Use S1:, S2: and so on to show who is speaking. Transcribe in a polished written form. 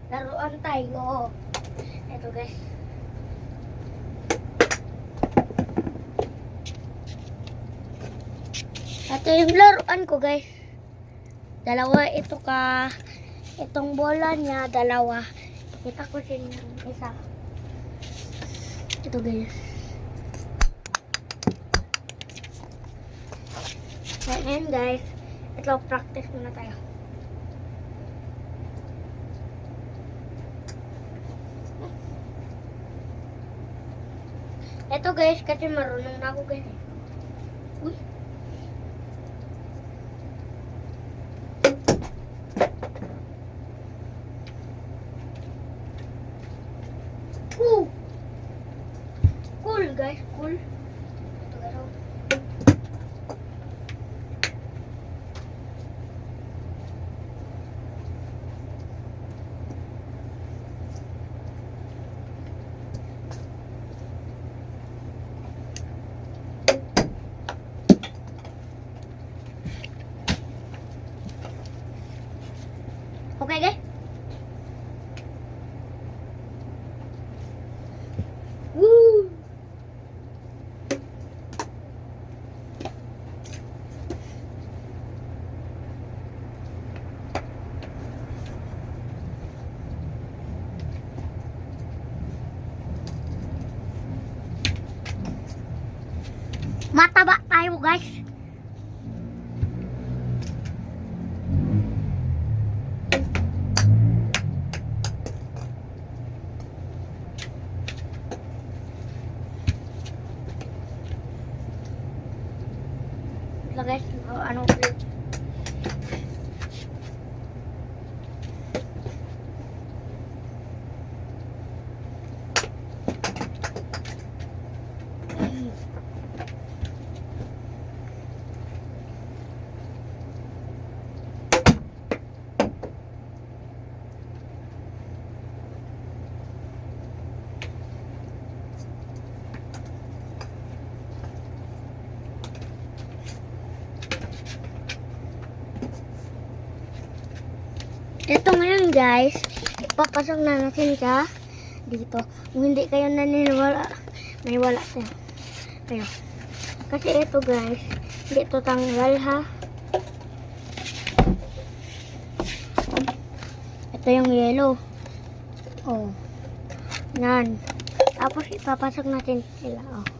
S1: Laruan tayo. Ito guys. Ito yung laruan ko guys. Dalawa ito ka. Itong bola niya, dalawa. Kita ko din yung isa. Ito guys. Ayan guys. Ito, practice muna tayo. Ito guys, kasi marunong na ako guys. Uy. Cool guys, cool. Ito garo. Okay guys. Woo! Mataba tayo guys. Ito guys, ano ulit. Ito ngayon guys, ipapasok na natin siya dito. Kung hindi kayo naniniwala, maniwala kayo. Kasi ito guys, hindi ito tanggal ha. Ito yung yellow. Oh. Yan. Tapos ipapasok natin sila. Oh.